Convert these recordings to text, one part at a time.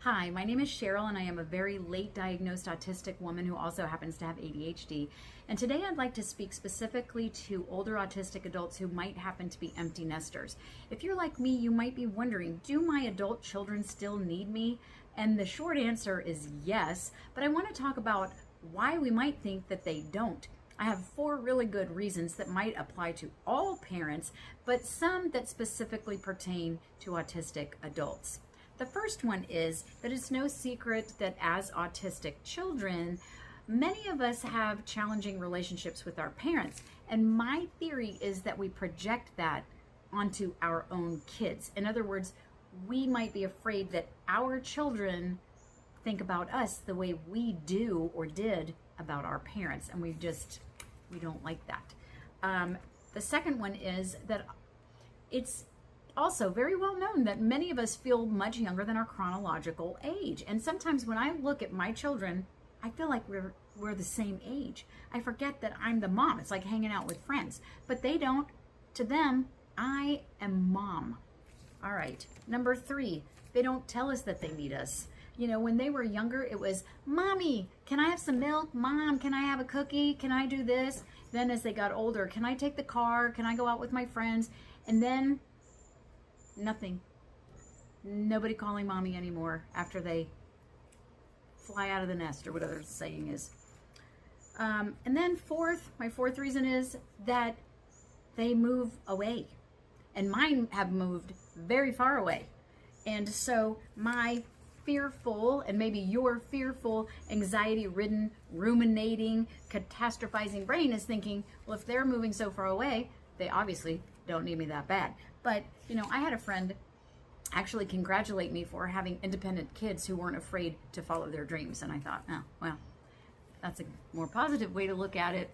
Hi, my name is Cheryl, and I am a very late diagnosed autistic woman who also happens to have ADHD. And today I'd like to speak specifically to older autistic adults who might happen to be empty nesters. If you're like me, you might be wondering, do my adult children still need me? And the short answer is yes, but I want to talk about why we might think that they don't. I have 4 really good reasons that might apply to all parents, but some that specifically pertain to autistic adults. The first one is that it's no secret that as autistic children, many of us have challenging relationships with our parents. And my theory is that we project that onto our own kids. In other words, we might be afraid that our children think about us the way we do or did about our parents. And we don't like that. The second one is that it's also very well known that many of us feel much younger than our chronological age. And sometimes when I look at my children, I feel like we're the same age. I forget that I'm the mom. It's like hanging out with friends. But they don't. To them, I am mom. All right. Number 3, they don't tell us that they need us. You know, when they were younger, it was, Mommy, can I have some milk? Mom, can I have a cookie? Can I do this? Then as they got older, can I take the car? Can I go out with my friends? And then nothing. Nobody calling mommy anymore after they fly out of the nest, or whatever the saying is. And then my fourth reason is that they move away. And mine have moved very far away. And so my fearful, and maybe your fearful, anxiety-ridden, ruminating, catastrophizing brain is thinking, well, if they're moving so far away, they obviously don't need me that bad. But, you know, I had a friend actually congratulate me for having independent kids who weren't afraid to follow their dreams. And I thought, oh, well, that's a more positive way to look at it.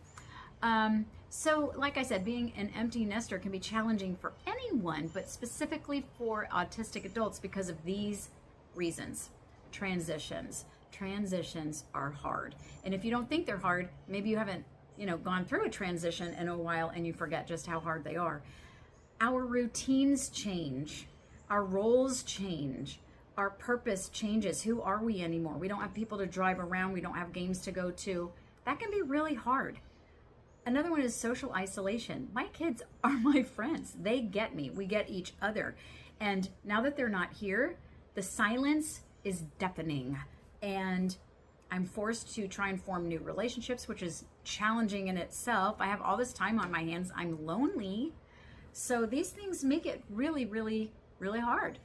So, like I said, being an empty nester can be challenging for anyone, but specifically for autistic adults because of these reasons. Transitions are hard. And if you don't think they're hard, maybe you haven't, gone through a transition in a while and you forget just how hard they are. Our routines change, our roles change, our purpose changes. Who are we anymore? We don't have people to drive around. We don't have games to go to. That can be really hard. Another one is social isolation. My kids are my friends. They get me. We get each other. And now that they're not here, the silence is deafening. And I'm forced to try and form new relationships, which is challenging in itself. I have all this time on my hands. I'm lonely. So these things make it really, really, really hard.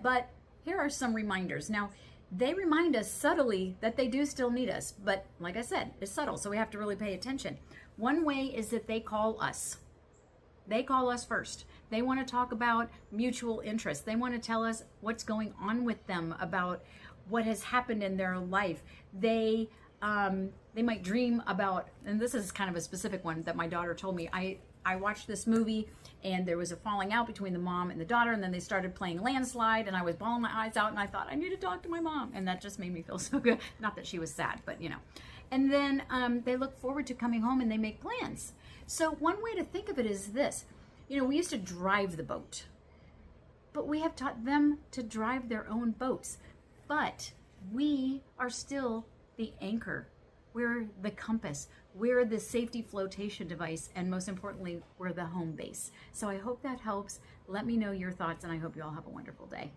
But here are some reminders. Now, they remind us subtly that they do still need us. But like I said, it's subtle, so we have to really pay attention. One way is that they call us. They call us first. They want to talk about mutual interest. They want to tell us what's going on with them, about what has happened in their life. They might dream about, and this is kind of a specific one that my daughter told me. I watched this movie and there was a falling out between the mom and the daughter, and then they started playing landslide, and I was bawling my eyes out, and I thought, I need to talk to my mom. And that just made me feel so good. Not that she was sad, but And then they look forward to coming home and they make plans. So one way to think of it is this. We used to drive the boat, but we have taught them to drive their own boats. But we are still the anchor. We're the compass. We're the safety flotation device. And most importantly, we're the home base. So I hope that helps. Let me know your thoughts, and I hope you all have a wonderful day.